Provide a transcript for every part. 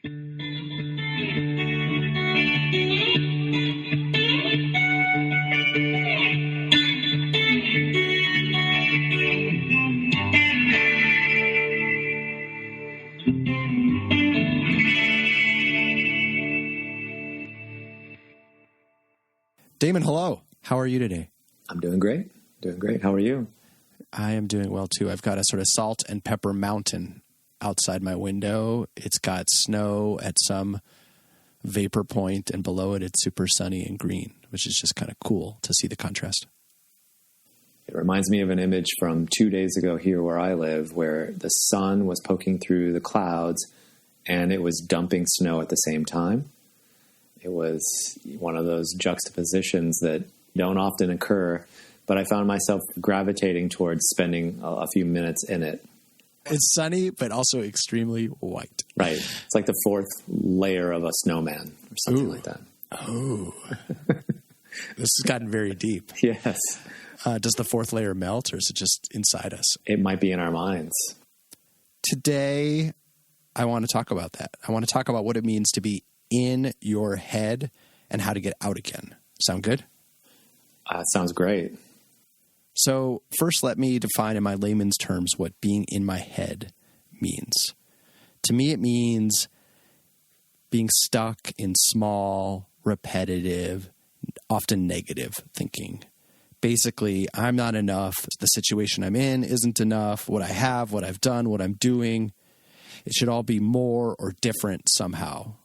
Damon, hello. How are you today? I'm doing great. How are you? I am doing well, too. I've got a sort of salt and pepper mountain outside my window. It's got snow at some vapor point, and below it, it's super sunny and green, which is just kind of cool to see the contrast. It reminds me of an image from 2 days ago here where I live, where the sun was poking through the clouds and it was dumping snow at the same time. It was one of those juxtapositions that don't often occur, but I found myself gravitating towards spending a few minutes in it. It's sunny, but also extremely white. Right. It's like the fourth layer of a snowman or something like that. Oh. This has gotten very deep. Yes. Does the fourth layer melt, or is it just inside us? It might be in our minds. Today, I want to talk about that. I want to talk about what it means to be in your head and how to get out again. Sound good? Sounds great. So first, let me define in my layman's terms what being in my head means. To me, it means being stuck in small, repetitive, often negative thinking. Basically, I'm not enough. The situation I'm in isn't enough. What I have, what I've done, what I'm doing, it should all be more or different somehow.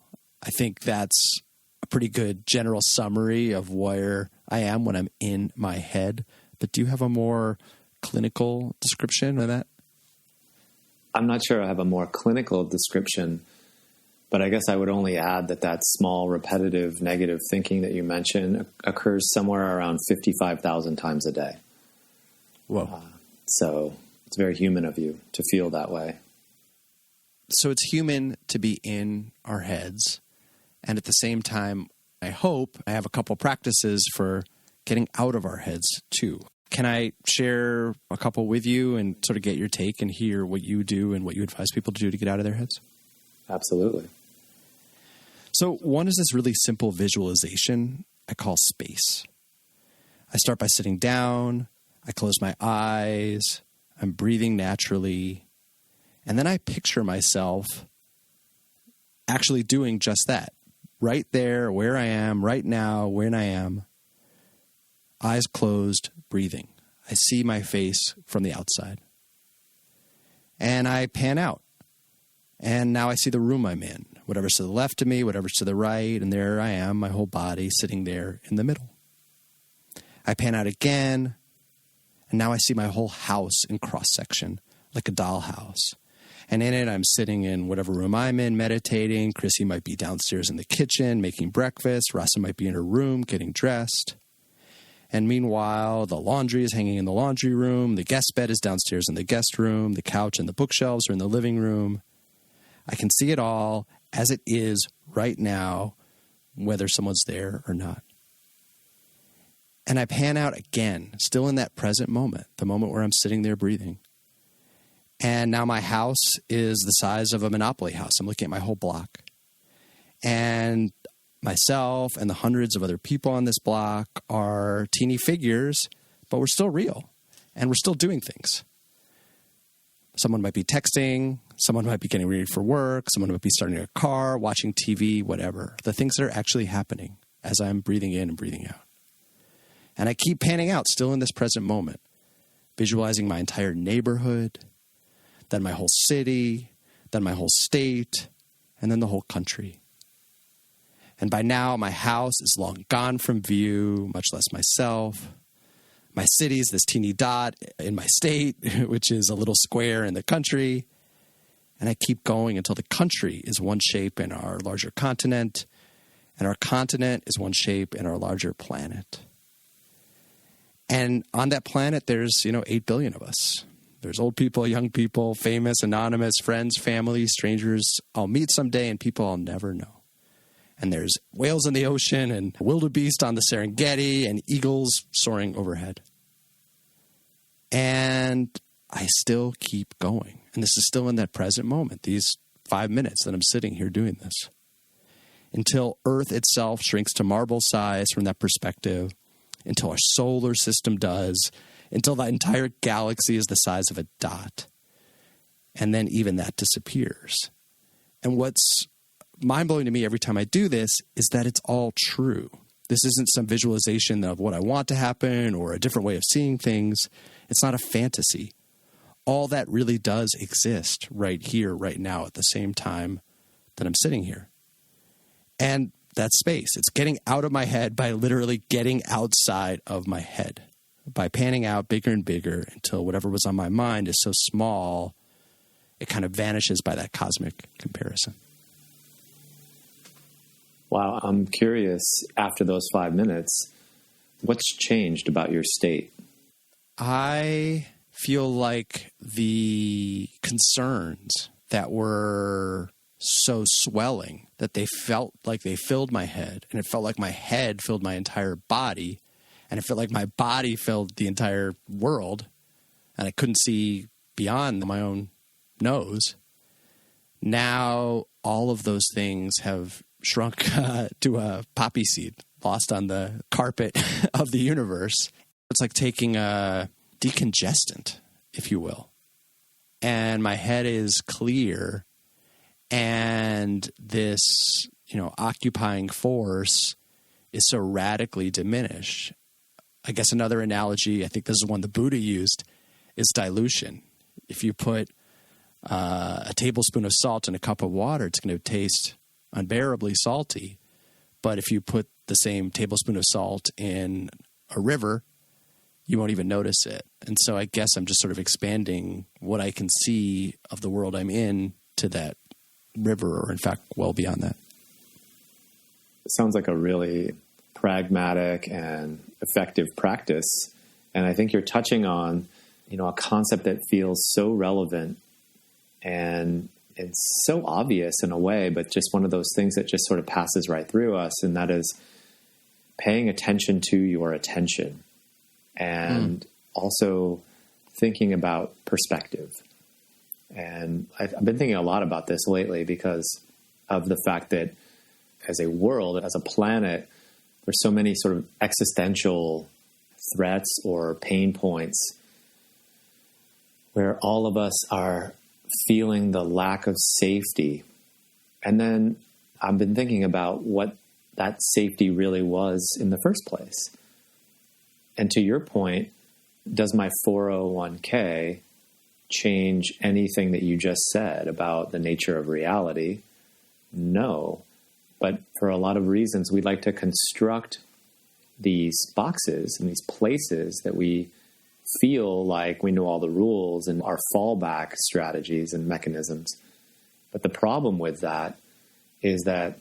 I think that's a pretty good general summary of where I am when I'm in my head. But do you have a more clinical description of that? I'm not sure I have a more clinical description, but I guess I would only add that small, repetitive, negative thinking that you mentioned occurs somewhere around 55,000 times a day. Whoa. So it's very human of you to feel that way. So it's human to be in our heads. And at the same time, I hope I have a couple practices for getting out of our heads too. Can I share a couple with you and sort of get your take and hear what you do and what you advise people to do to get out of their heads? Absolutely. So one is this really simple visualization I call space. I start by sitting down, I close my eyes, I'm breathing naturally, and then I picture myself actually doing just that. Right there, where I am, right now, when I am, eyes closed, breathing. I see my face from the outside. And I pan out. And now I see the room I'm in. Whatever's to the left of me, whatever's to the right, and there I am, my whole body sitting there in the middle. I pan out again, and now I see my whole house in cross-section, like a dollhouse. And in it, I'm sitting in whatever room I'm in, meditating. Chrissy might be downstairs in the kitchen, making breakfast. Rasa might be in her room, getting dressed. And meanwhile, the laundry is hanging in the laundry room. The guest bed is downstairs in the guest room. The couch and the bookshelves are in the living room. I can see it all as it is right now, whether someone's there or not. And I pan out again, still in that present moment, the moment where I'm sitting there breathing. And now my house is the size of a Monopoly house. I'm looking at my whole block. And myself and the hundreds of other people on this block are teeny figures, but we're still real. And we're still doing things. Someone might be texting. Someone might be getting ready for work. Someone might be starting a car, watching TV, whatever. The things that are actually happening as I'm breathing in and breathing out. And I keep panning out still in this present moment, visualizing my entire neighborhood, then my whole city, then my whole state, and then the whole country. And by now, my house is long gone from view, much less myself. My city is this teeny dot in my state, which is a little square in the country. And I keep going until the country is one shape in our larger continent, and our continent is one shape in our larger planet. And on that planet, there's, 8 billion of us. There's old people, young people, famous, anonymous, friends, family, strangers I'll meet someday, and people I'll never know. And there's whales in the ocean and wildebeest on the Serengeti and eagles soaring overhead. And I still keep going. And this is still in that present moment. These 5 minutes that I'm sitting here doing this. Until Earth itself shrinks to marble size from that perspective, until our solar system does, until the entire galaxy is the size of a dot. And then even that disappears. And what's mind-blowing to me every time I do this is that it's all true. This isn't some visualization of what I want to happen or a different way of seeing things. It's not a fantasy. All that really does exist right here, right now, at the same time that I'm sitting here. And that's space. It's getting out of my head by literally getting outside of my head, by panning out bigger and bigger until whatever was on my mind is so small, it kind of vanishes by that cosmic comparison. Wow, I'm curious, after those 5 minutes, what's changed about your state? I feel like the concerns that were so swelling that they felt like they filled my head, and it felt like my head filled my entire body, and it felt like my body filled the entire world, and I couldn't see beyond my own nose. Now all of those things have shrunk to a poppy seed lost on the carpet of the universe. It's like taking a decongestant, if you will. And my head is clear, and this, occupying force is so radically diminished. I guess another analogy, I think this is one the Buddha used, is dilution. If you put a tablespoon of salt in a cup of water, it's going to taste unbearably salty. But if you put the same tablespoon of salt in a river, you won't even notice it. And so I guess I'm just sort of expanding what I can see of the world I'm in to that river, or in fact, well beyond that. It sounds like a really pragmatic and effective practice. And I think you're touching on, a concept that feels so relevant and it's so obvious in a way, but just one of those things that just sort of passes right through us. And that is paying attention to your attention and also thinking about perspective. And I've been thinking a lot about this lately because of the fact that as a world, as a planet, there's so many sort of existential threats or pain points where all of us are feeling the lack of safety. And then I've been thinking about what that safety really was in the first place. And to your point, does my 401k change anything that you just said about the nature of reality? No. But for a lot of reasons, we like to construct these boxes and these places that we feel like we know all the rules and our fallback strategies and mechanisms. But the problem with that is that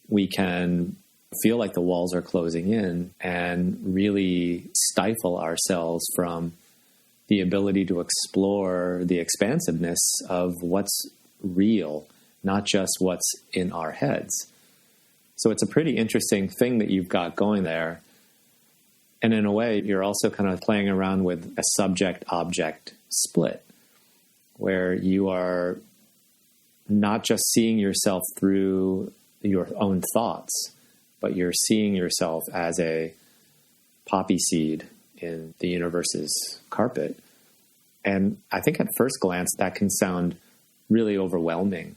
we can feel like the walls are closing in and really stifle ourselves from the ability to explore the expansiveness of what's real, not just what's in our heads. So it's a pretty interesting thing that you've got going there. And in a way, you're also kind of playing around with a subject-object split, where you are not just seeing yourself through your own thoughts, but you're seeing yourself as a poppy seed in the universe's carpet. And I think at first glance, that can sound really overwhelming.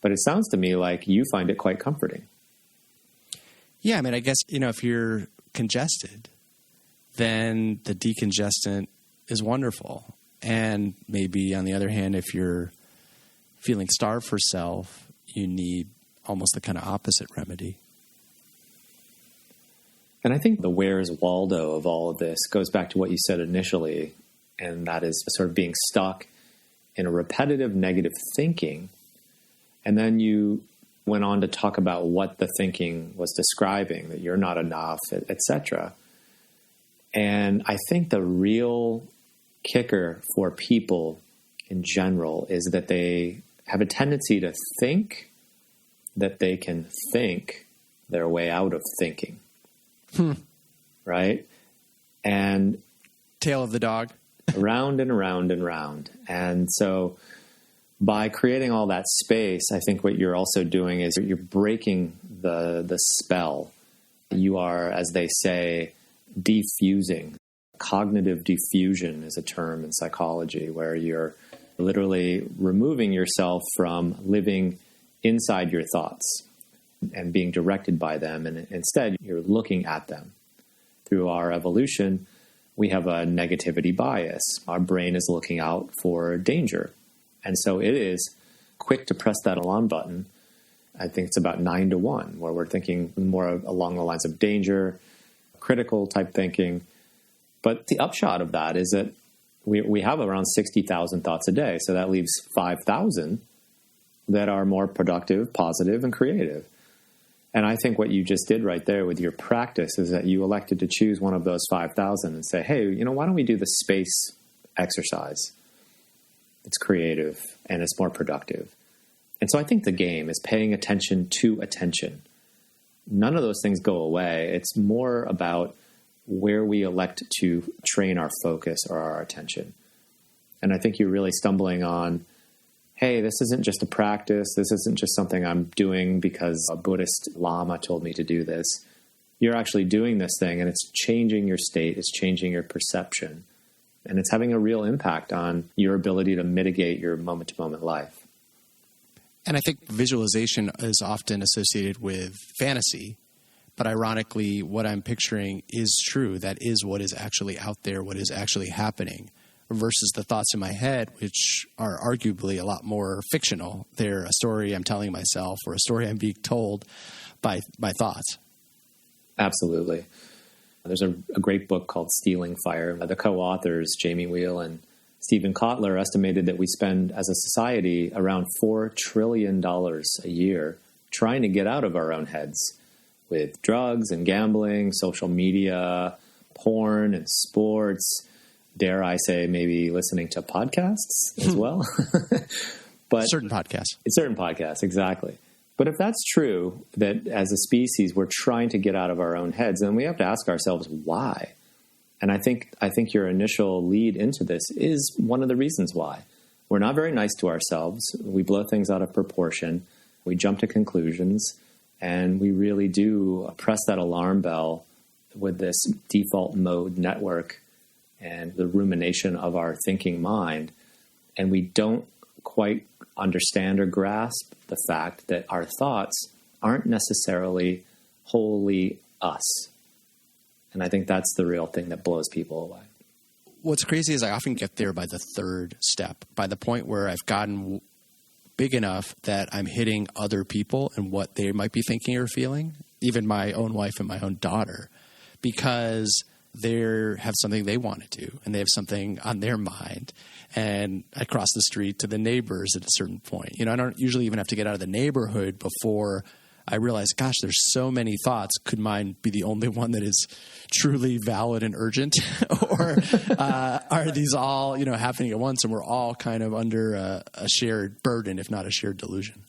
But it sounds to me like you find it quite comforting. Yeah, I mean, I guess, if you're congested, then the decongestant is wonderful. And maybe, on the other hand, if you're feeling starved for self, you need almost the kind of opposite remedy. And I think the where's Waldo of all of this goes back to what you said initially, and that is sort of being stuck in a repetitive negative thinking. And then you went on to talk about what the thinking was describing, that you're not enough, etc. And I think the real kicker for people in general is that they have a tendency to think that they can think their way out of thinking. Right? And tail of the dog. Around and around and round. And so By creating all that space, I think what you're also doing is you're breaking the spell. You are, as they say, defusing. Cognitive diffusion is a term in psychology where you're literally removing yourself from living inside your thoughts and being directed by them. And instead, you're looking at them. Through our evolution, we have a negativity bias. Our brain is looking out for danger. And so it is quick to press that alarm button. I think it's about 9-1, where we're thinking more along the lines of danger, critical type thinking. But the upshot of that is that we have around 60,000 thoughts a day. So that leaves 5,000 that are more productive, positive, and creative. And I think what you just did right there with your practice is that you elected to choose one of those 5,000 and say, hey, why don't we do the space exercise? It's creative and it's more productive. And so I think the game is paying attention to attention. None of those things go away. It's more about where we elect to train our focus or our attention. And I think you're really stumbling on, hey, this isn't just a practice. This isn't just something I'm doing because a Buddhist Lama told me to do this. You're actually doing this thing, and it's changing your state. It's changing your perception. And it's having a real impact on your ability to mitigate your moment-to-moment life. And I think visualization is often associated with fantasy. But ironically, what I'm picturing is true. That is what is actually out there, what is actually happening, versus the thoughts in my head, which are arguably a lot more fictional. They're a story I'm telling myself or a story I'm being told by thoughts. Absolutely. There's a great book called Stealing Fire. The co-authors, Jamie Wheel and Stephen Kotler, estimated that we spend as a society around $4 trillion a year trying to get out of our own heads with drugs and gambling, social media, porn and sports, dare I say maybe listening to podcasts as well. But certain podcasts. Certain podcasts, exactly. But if that's true, that as a species we're trying to get out of our own heads, then we have to ask ourselves why. And I think your initial lead into this is one of the reasons why. We're not very nice to ourselves. We blow things out of proportion. We jump to conclusions. And we really do press that alarm bell with this default mode network and the rumination of our thinking mind. And we don't quite understand or grasp the fact that our thoughts aren't necessarily wholly us. And I think that's the real thing that blows people away. What's crazy is I often get there by the third step, by the point where I've gotten big enough that I'm hitting other people and what they might be thinking or feeling, even my own wife and my own daughter, because they have something they want to do and they have something on their mind. And I cross the street to the neighbors at a certain point. I don't usually even have to get out of the neighborhood before I realize, gosh, there's so many thoughts. Could mine be the only one that is truly valid and urgent? Or are these all, happening at once and we're all kind of under a shared burden, if not a shared delusion?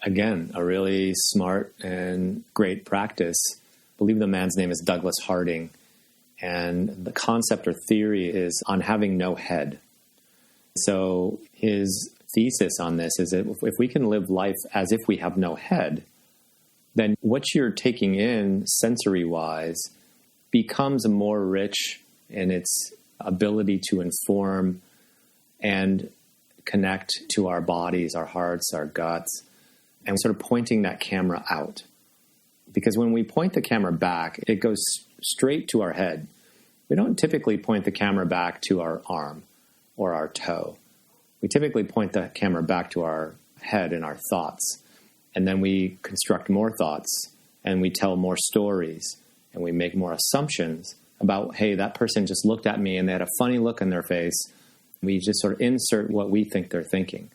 Again, a really smart and great practice. I believe the man's name is Douglas Harding. And the concept or theory is on having no head. So his thesis on this is that if we can live life as if we have no head, then what you're taking in sensory-wise becomes more rich in its ability to inform and connect to our bodies, our hearts, our guts, and sort of pointing that camera out. Because when we point the camera back, it goes straight to our head. We don't typically point the camera back to our arm or our toe. We typically point the camera back to our head and our thoughts. And then we construct more thoughts and we tell more stories and we make more assumptions about, hey, that person just looked at me and they had a funny look in their face. We just sort of insert what we think they're thinking.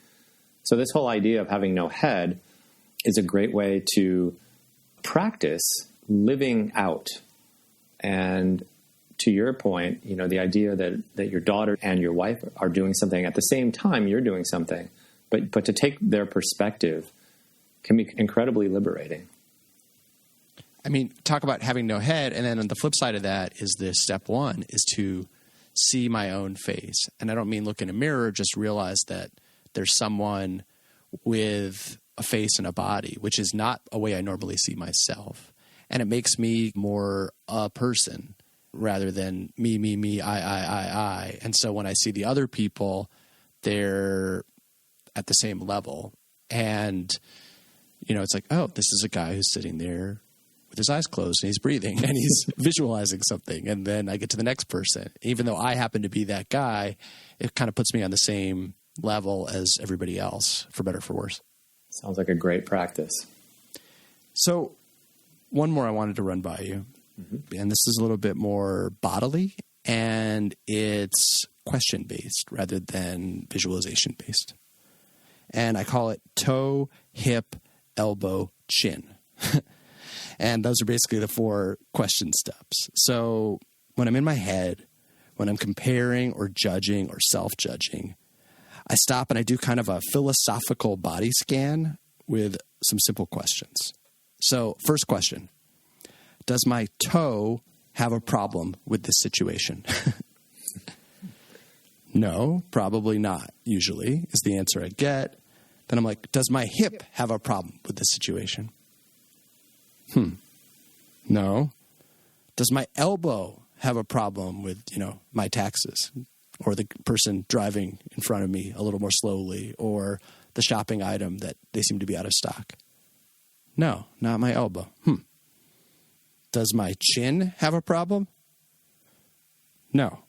So this whole idea of having no head is a great way to practice living out. And to your point, the idea that your daughter and your wife are doing something at the same time you're doing something, but to take their perspective can be incredibly liberating. I mean, talk about having no head, and then on the flip side of that is this step one is to see my own face. And I don't mean look in a mirror, just realize that there's someone with a face and a body, which is not a way I normally see myself. And it makes me more a person rather than me, I. And so when I see the other people, they're at the same level. And, it's like, oh, this is a guy who's sitting there with his eyes closed and he's breathing and he's visualizing something. And then I get to the next person. Even though I happen to be that guy, it kind of puts me on the same level as everybody else, for better or for worse. Sounds like a great practice. So one more I wanted to run by you. Mm-hmm. And this is a little bit more bodily, and it's question-based rather than visualization-based. And I call it toe, hip, elbow, chin. And those are basically the 4 question steps. So when I'm in my head, when I'm comparing or judging or self-judging, I stop and I do kind of a philosophical body scan with some simple questions. So first question, does my toe have a problem with this situation? No, probably not, usually, is the answer I get. Then I'm like, does my hip have a problem with this situation? No. Does my elbow have a problem with, my taxes or the person driving in front of me a little more slowly or the shopping item that they seem to be out of stock? No, not my elbow. Does my chin have a problem? No.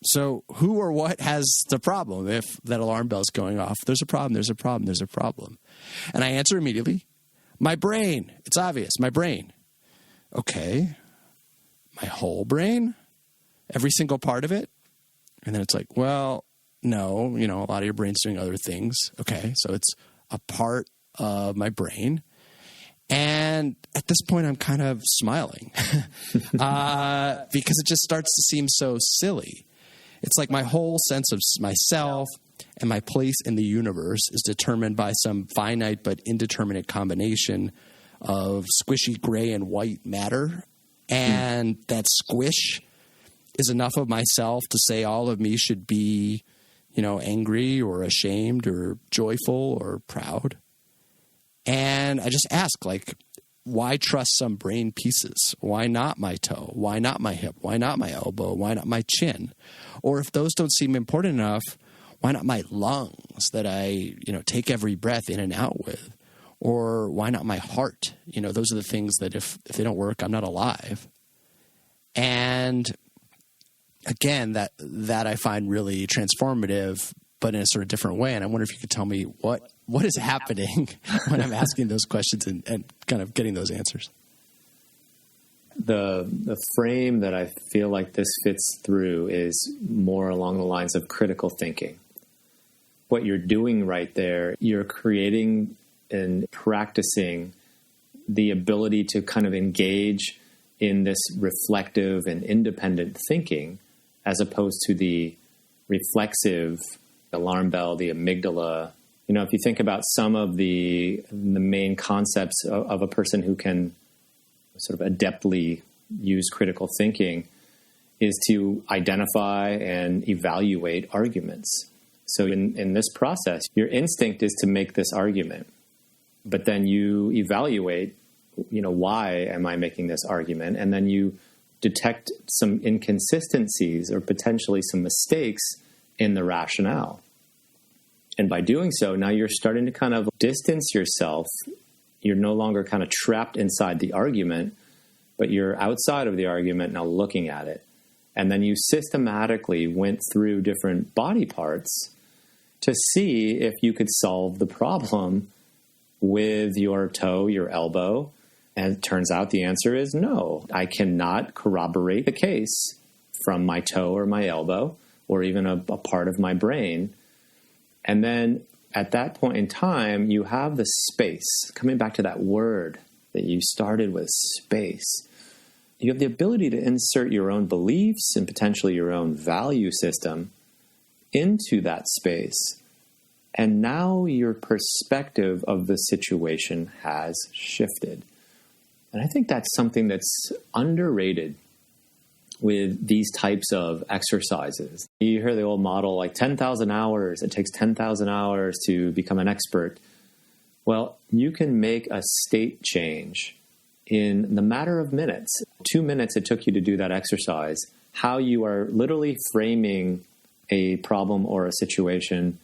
So who or what has the problem if that alarm bell's going off? There's a problem, there's a problem, there's a problem. And I answer immediately, my brain. It's obvious, my brain. Okay, my whole brain? Every single part of it? And then it's like, well, no, a lot of your brain's doing other things. Okay, so it's a part of my brain. And at this point, I'm kind of smiling because it just starts to seem so silly. It's like my whole sense of myself and my place in the universe is determined by some finite but indeterminate combination of squishy gray and white matter. And that squish is enough of myself to say all of me should be, angry or ashamed or joyful or proud. And I just ask, why trust some brain pieces? Why not my toe? Why not my hip? Why not my elbow? Why not my chin? Or if those don't seem important enough, why not my lungs that I, take every breath in and out with? Or why not my heart? Those are the things that if they don't work, I'm not alive. And again, that I find really transformative, but in a sort of different way. And I wonder if you could tell me what is happening when I'm asking those questions and kind of getting those answers. The frame that I feel like this fits through is more along the lines of critical thinking. What you're doing right there, you're creating and practicing the ability to kind of engage in this reflective and independent thinking as opposed to the reflexive alarm bell, the amygdala. If you think about some of the main concepts of a person who can sort of adeptly use critical thinking is to identify and evaluate arguments. So in this process, your instinct is to make this argument, but then you evaluate, why am I making this argument? And then you detect some inconsistencies or potentially some mistakes in the rationale. And by doing so, now you're starting to kind of distance yourself. You're no longer kind of trapped inside the argument, but you're outside of the argument now looking at it. And then you systematically went through different body parts to see if you could solve the problem with your toe, your elbow. And it turns out the answer is no. I cannot corroborate the case from my toe or my elbow or even a part of my brain. And then at that point in time, you have the space. Coming back to that word that you started with, space. You have the ability to insert your own beliefs and potentially your own value system into that space. And now your perspective of the situation has shifted. And I think that's something that's underrated with these types of exercises. You hear the old model, like 10,000 hours. It takes 10,000 hours to become an expert. Well, you can make a state change in the matter of minutes. 2 minutes it took you to do that exercise. How you are literally framing a problem or a situation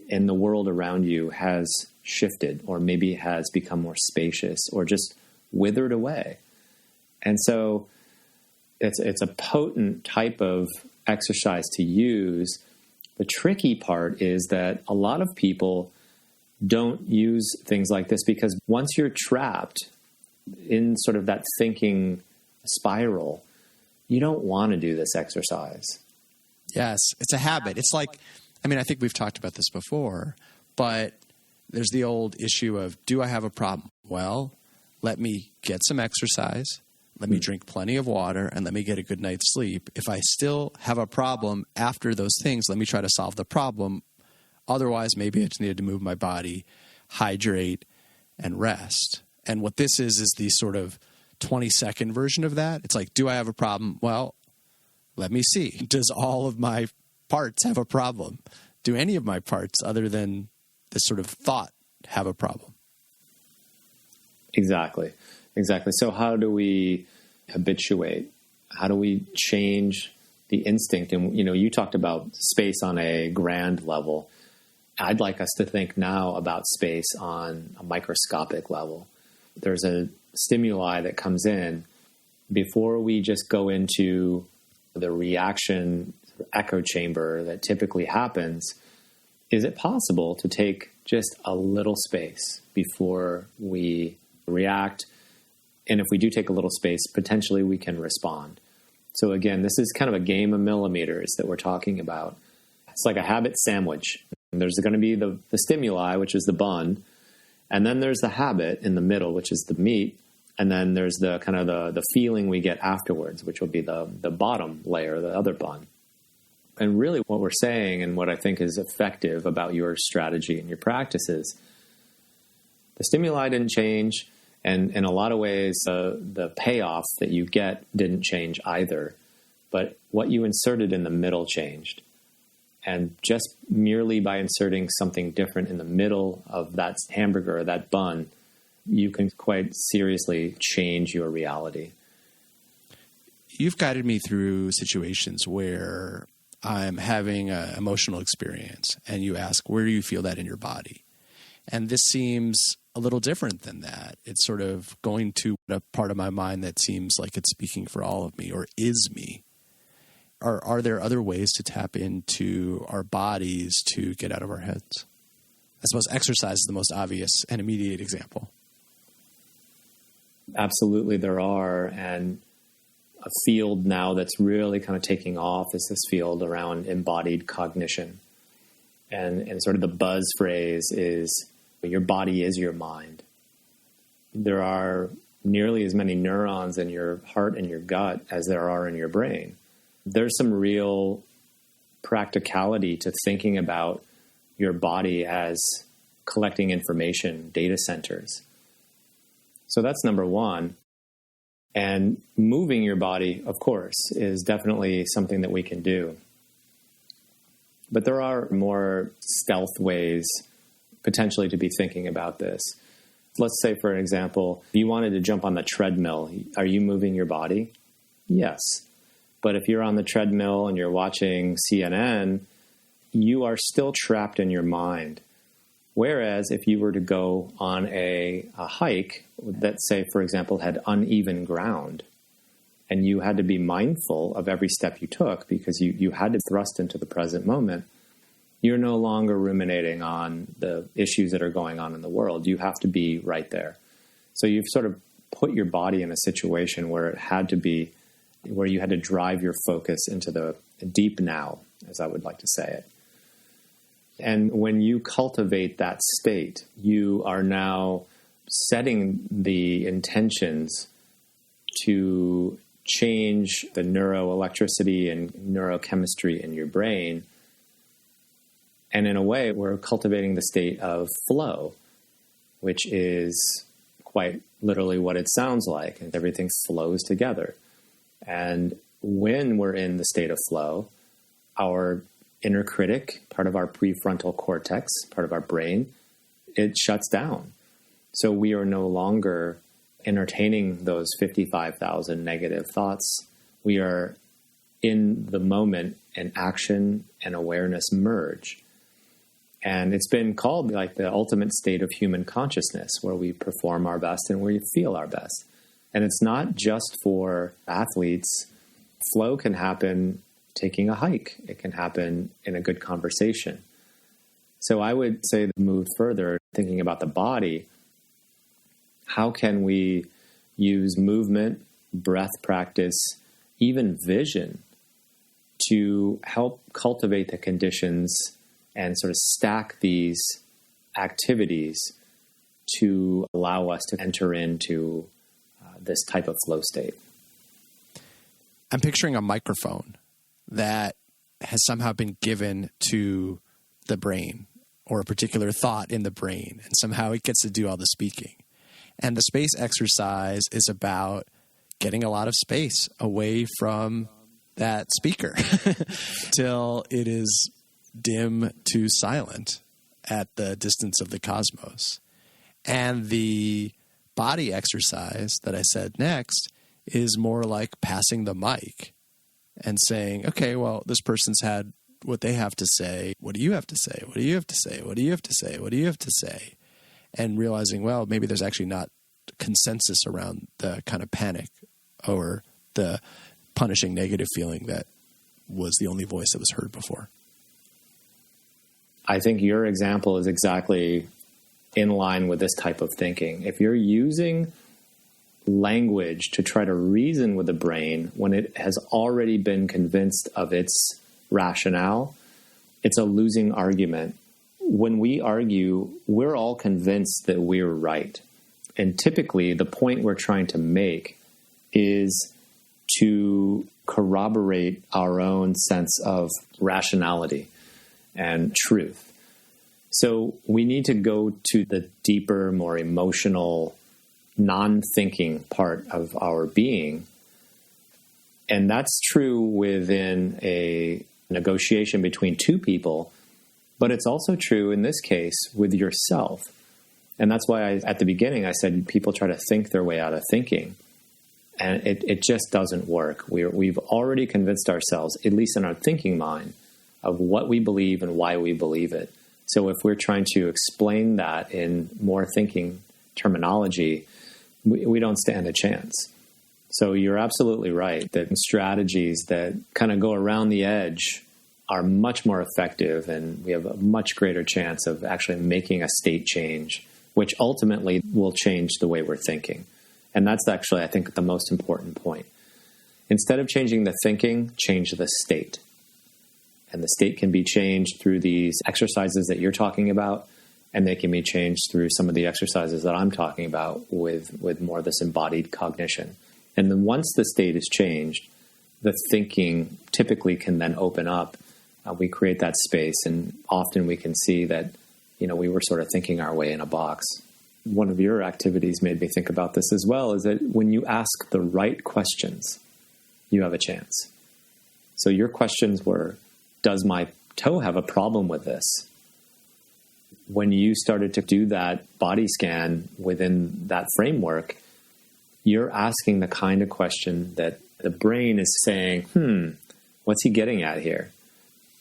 in the world around you has shifted, or maybe has become more spacious, or just withered away. And so it's a potent type of exercise to use. The tricky part is that a lot of people don't use things like this because once you're trapped in sort of that thinking spiral, you don't want to do this exercise. Yes, it's a habit. It's like, I mean, I think we've talked about this before, but there's the old issue of, do I have a problem? Well, let me get some exercise, let me drink plenty of water, and let me get a good night's sleep. If I still have a problem after those things, let me try to solve the problem. Otherwise, maybe I just needed to move my body, hydrate, and rest. And what this is the sort of 20-second version of that. It's like, do I have a problem? Well, let me see. Does all of my parts have a problem? Do any of my parts, other than this sort of thought, have a problem? Exactly. So how do we habituate? How do we change the instinct? And, you talked about space on a grand level. I'd like us to think now about space on a microscopic level. There's a stimuli that comes in before we just go into the reaction echo chamber that typically happens. Is it possible to take just a little space before we react? And if we do take a little space, potentially we can respond. So again, this is kind of a game of millimeters that we're talking about. It's like a habit sandwich. There's going to be the stimuli, which is the bun. And then there's the habit in the middle, which is the meat. And then there's the kind of the feeling we get afterwards, which will be the bottom layer, the other bun. And really what we're saying, and what I think is effective about your strategy and your practices, the stimuli didn't change. And in a lot of ways, the payoff that you get didn't change either. But what you inserted in the middle changed. And just merely by inserting something different in the middle of that hamburger or that bun, you can quite seriously change your reality. You've guided me through situations where I'm having an emotional experience, and you ask, where do you feel that in your body? And this seems a little different than that. It's sort of going to a part of my mind that seems like it's speaking for all of me, or is me. Are there other ways to tap into our bodies to get out of our heads? I suppose exercise is the most obvious and immediate example. Absolutely, there are. And a field now that's really kind of taking off is this field around embodied cognition. And sort of the buzz phrase is, your body is your mind. There are nearly as many neurons in your heart and your gut as there are in your brain. There's some real practicality to thinking about your body as collecting information, data centers. So that's number one. And moving your body, of course, is definitely something that we can do. But there are more stealth ways potentially to be thinking about this. Let's say, for example, if you wanted to jump on the treadmill, are you moving your body? Yes. But if you're on the treadmill and you're watching CNN, you are still trapped in your mind. Whereas if you were to go on a hike that, say, for example, had uneven ground, and you had to be mindful of every step you took because you had to thrust into the present moment, you're no longer ruminating on the issues that are going on in the world. You have to be right there. So you've sort of put your body in a situation where it had to be, where you had to drive your focus into the deep now, as I would like to say it. And when you cultivate that state, you are now setting the intentions to change the neuroelectricity and neurochemistry in your brain. And in a way, we're cultivating the state of flow, which is quite literally what it sounds like. And everything flows together. And when we're in the state of flow, our inner critic, part of our prefrontal cortex, part of our brain, it shuts down. So we are no longer entertaining those 55,000 negative thoughts. We are in the moment, and action and awareness merge. And it's been called like the ultimate state of human consciousness, where we perform our best and where we feel our best. And it's not just for athletes. Flow can happen taking a hike. It can happen in a good conversation. So I would say, move further, thinking about the body. How can we use movement, breath practice, even vision to help cultivate the conditions and sort of stack these activities to allow us to enter into this type of flow state? I'm picturing a microphone that has somehow been given to the brain, or a particular thought in the brain, and somehow it gets to do all the speaking. And the space exercise is about getting a lot of space away from that speaker till it is dim to silent at the distance of the cosmos. And the body exercise that I said next is more like passing the mic and saying, okay, well, this person's had what they have to say. What do you have to say? What do you have to say? What do you have to say? What do you have to say? And realizing, well, maybe there's actually not consensus around the kind of panic or the punishing negative feeling that was the only voice that was heard before. I think your example is exactly in line with this type of thinking. If you're using language to try to reason with the brain when it has already been convinced of its rationale, it's a losing argument. When we argue, we're all convinced that we're right. And typically, the point we're trying to make is to corroborate our own sense of rationality and truth. So we need to go to the deeper, more emotional, non-thinking part of our being. And that's true within a negotiation between two people, but it's also true in this case with yourself. And that's why at the beginning I said people try to think their way out of thinking. And it just doesn't work. We've already convinced ourselves, at least in our thinking mind, of what we believe and why we believe it. So if we're trying to explain that in more thinking terminology, we don't stand a chance. So you're absolutely right that strategies that kind of go around the edge are much more effective, and we have a much greater chance of actually making a state change, which ultimately will change the way we're thinking. And that's actually, I think, the most important point. Instead of changing the thinking, change the state. And the state can be changed through these exercises that you're talking about, and they can be changed through some of the exercises that I'm talking about with more of this embodied cognition. And then once the state is changed, the thinking typically can then open up. We create that space, and often we can see that, we were sort of thinking our way in a box. One of your activities made me think about this as well, is that when you ask the right questions, you have a chance. So your questions were, does my toe have a problem with this? When you started to do that body scan within that framework, you're asking the kind of question that the brain is saying, what's he getting at here?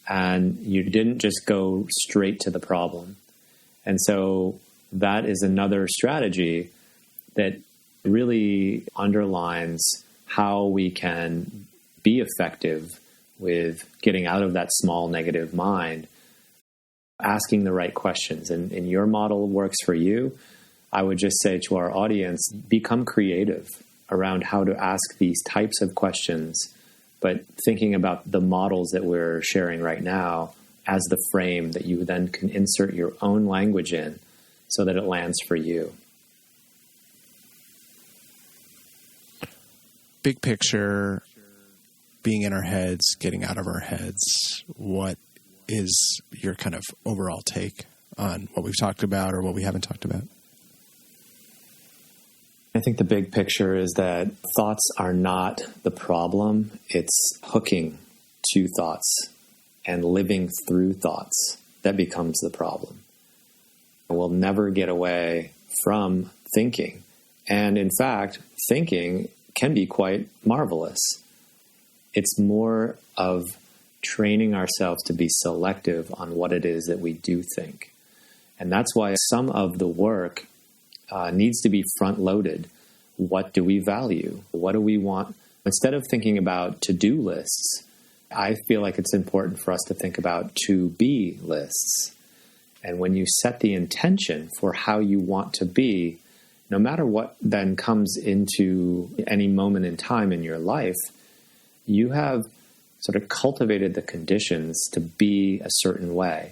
And you didn't just go straight to the problem. And so that is another strategy that really underlines how we can be effective with getting out of that small negative mind, asking the right questions. And your model works for you. I would just say to our audience, become creative around how to ask these types of questions, but thinking about the models that we're sharing right now as the frame that you then can insert your own language in so that it lands for you. Big picture, being in our heads, getting out of our heads, what is your kind of overall take on what we've talked about or what we haven't talked about? I think the big picture is that thoughts are not the problem. It's hooking to thoughts and living through thoughts that becomes the problem. We'll never get away from thinking. And in fact, thinking can be quite marvelous. It's more of training ourselves to be selective on what it is that we do think. And that's why some of the work needs to be front-loaded. What do we value? What do we want? Instead of thinking about to-do lists, I feel like it's important for us to think about to-be lists. And when you set the intention for how you want to be, no matter what then comes into any moment in time in your life, you have sort of cultivated the conditions to be a certain way.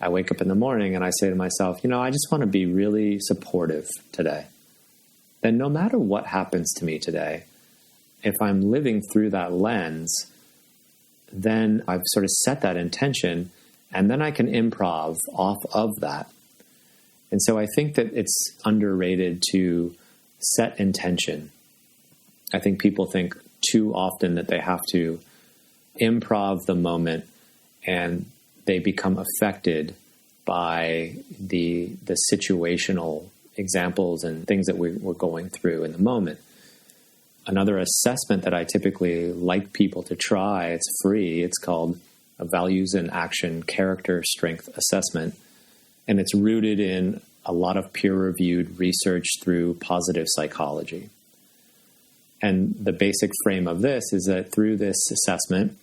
I wake up in the morning and I say to myself, I just want to be really supportive today. Then no matter what happens to me today, if I'm living through that lens, then I've sort of set that intention, and then I can improv off of that. And so I think that it's underrated to set intention. I think people think too often that they have to improv the moment, and they become affected by the situational examples and things that we're going through in the moment. Another assessment that I typically like people to try, it's free, it's called a Values and Action Character Strength Assessment. And it's rooted in a lot of peer-reviewed research through positive psychology. And the basic frame of this is that through this assessment,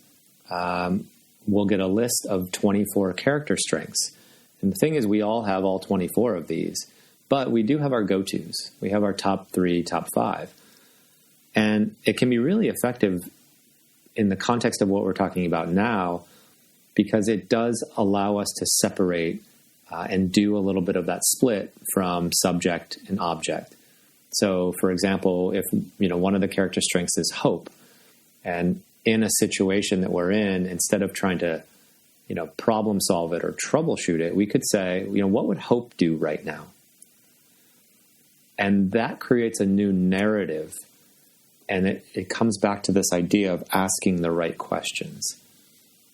we'll get a list of 24 character strengths. And the thing is, we all have all 24 of these, but we do have our go-tos. We have our top 3, top 5. And it can be really effective in the context of what we're talking about now, because it does allow us to separate and do a little bit of that split from subject and object. So, for example, if one of the character strengths is hope, and in a situation that we're in, instead of trying to problem solve it or troubleshoot it, we could say, what would hope do right now? And that creates a new narrative. And it comes back to this idea of asking the right questions.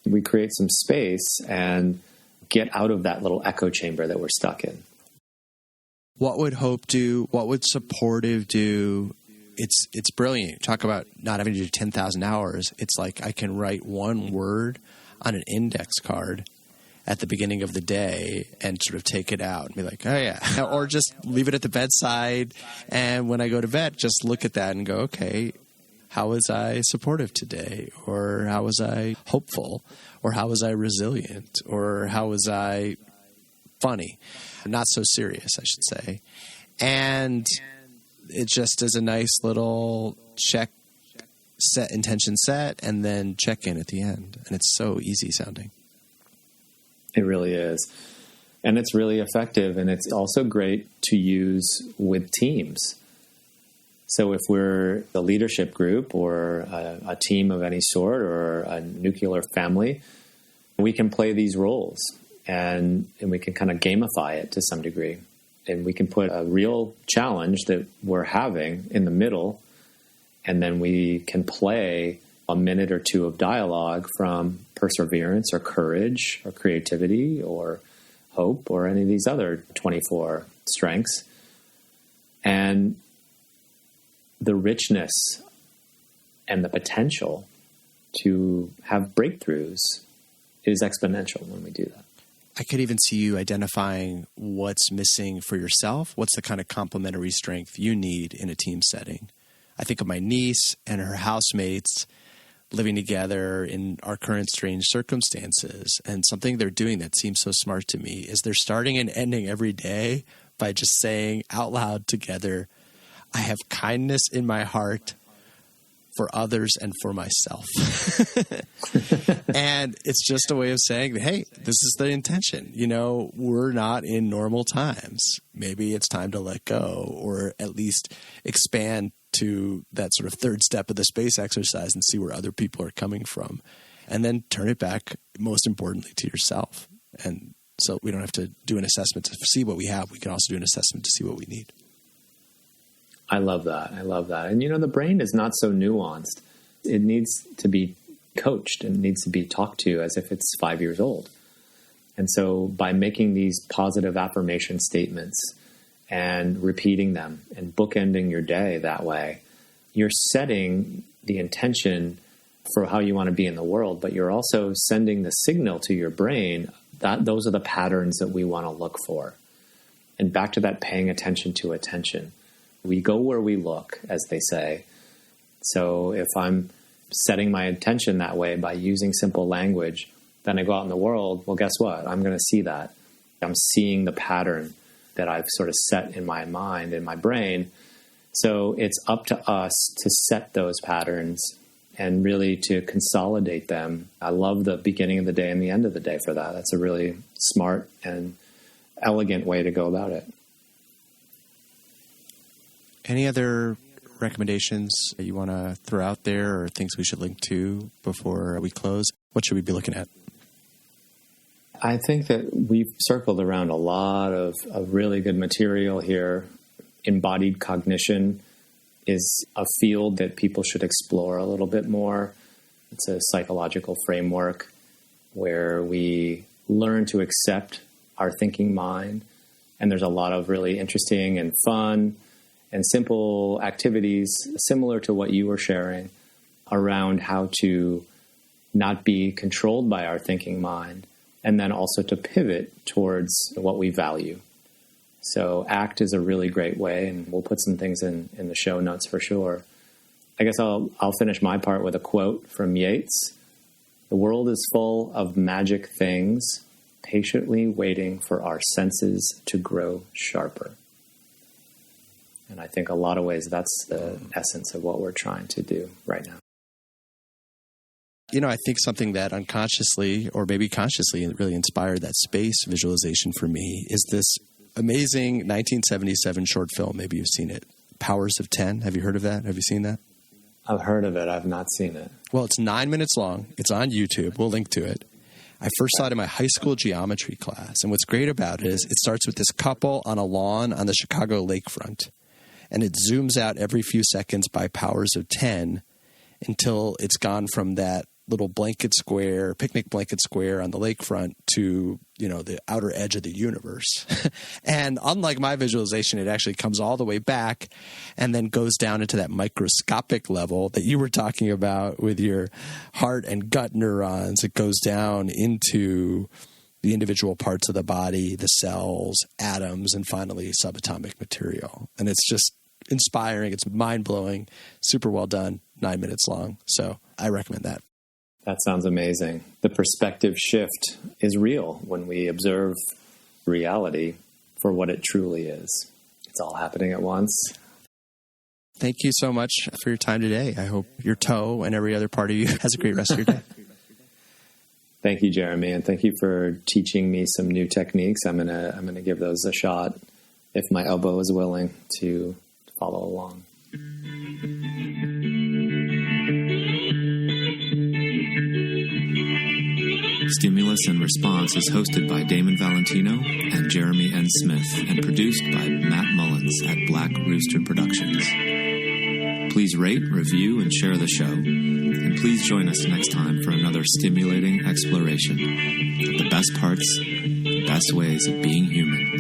We create some space and get out of that little echo chamber that we're stuck in. What would hope do? What would supportive do? It's brilliant. Talk about not having to do 10,000 hours. It's like I can write one word on an index card at the beginning of the day and sort of take it out and be like, oh yeah. Or just leave it at the bedside. And when I go to bed, just look at that and go, okay, how was I supportive today? Or how was I hopeful? Or how was I resilient? Or how was I funny? Not so serious, I should say. And it just is a nice little intention set, and then check in at the end. And it's so easy sounding. It really is. And it's really effective. And it's also great to use with teams. So if we're a leadership group or a team of any sort or a nuclear family, we can play these roles and we can kind of gamify it to some degree. And we can put a real challenge that we're having in the middle, and then we can play a minute or two of dialogue from perseverance or courage or creativity or hope or any of these other 24 strengths. And the richness and the potential to have breakthroughs is exponential when we do that. I could even see you identifying what's missing for yourself. What's the kind of complementary strength you need in a team setting? I think of my niece and her housemates living together in our current strange circumstances. And something they're doing that seems so smart to me is they're starting and ending every day by just saying out loud together, I have kindness in my heart for others and for myself. And it's just a way of saying, hey, this is the intention. We're not in normal times. Maybe it's time to let go, or at least expand to that sort of third step of the space exercise and see where other people are coming from. And then turn it back, most importantly, to yourself. And so we don't have to do an assessment to see what we have. We can also do an assessment to see what we need. I love that. I love that. And, the brain is not so nuanced. It needs to be coached and needs to be talked to as if it's 5 years old. And so by making these positive affirmation statements and repeating them and bookending your day that way, you're setting the intention for how you want to be in the world, but you're also sending the signal to your brain that those are the patterns that we want to look for. And back to that paying attention to attention. We go where we look, as they say. So if I'm setting my intention that way by using simple language, then I go out in the world, well, guess what? I'm going to see that. I'm seeing the pattern that I've sort of set in my mind, in my brain. So it's up to us to set those patterns and really to consolidate them. I love the beginning of the day and the end of the day for that. That's a really smart and elegant way to go about it. Any other recommendations that you want to throw out there or things we should link to before we close? What should we be looking at? I think that we've circled around a lot of really good material here. Embodied cognition is a field that people should explore a little bit more. It's a psychological framework where we learn to accept our thinking mind. And there's a lot of really interesting and fun and simple activities similar to what you were sharing around how to not be controlled by our thinking mind, and then also to pivot towards what we value. So ACT is a really great way, and we'll put some things in the show notes for sure. I guess I'll finish my part with a quote from Yeats. "The world is full of magic things, patiently waiting for our senses to grow sharper." And I think a lot of ways that's the essence of what we're trying to do right now. I think something that unconsciously or maybe consciously really inspired that space visualization for me is this amazing 1977 short film. Maybe you've seen it. Powers of 10. Have you heard of that? Have you seen that? I've heard of it. I've not seen it. Well, it's 9 minutes long. It's on YouTube. We'll link to it. I first saw it in my high school geometry class. And what's great about it is it starts with this couple on a lawn on the Chicago lakefront. And it zooms out every few seconds by powers of 10 until it's gone from that little picnic blanket square on the lakefront to, the outer edge of the universe. And unlike my visualization, it actually comes all the way back and then goes down into that microscopic level that you were talking about with your heart and gut neurons. It goes down into the individual parts of the body, the cells, atoms, and finally subatomic material. And it's just inspiring. It's mind-blowing, super well done, 9 minutes long. So I recommend that. That sounds amazing. The perspective shift is real when we observe reality for what it truly is. It's all happening at once. Thank you so much for your time today. I hope your toe and every other part of you has a great rest of your day. Thank you, Jeremy, and thank you for teaching me some new techniques. I'm gonna give those a shot if my elbow is willing to follow along. Stimulus and Response is hosted by Damon Valentino and Jeremy N. Smith and produced by Matt Mullins at Black Rooster Productions. Please rate, review, and share the show. And please join us next time for another stimulating exploration of the best parts, the best ways of being human.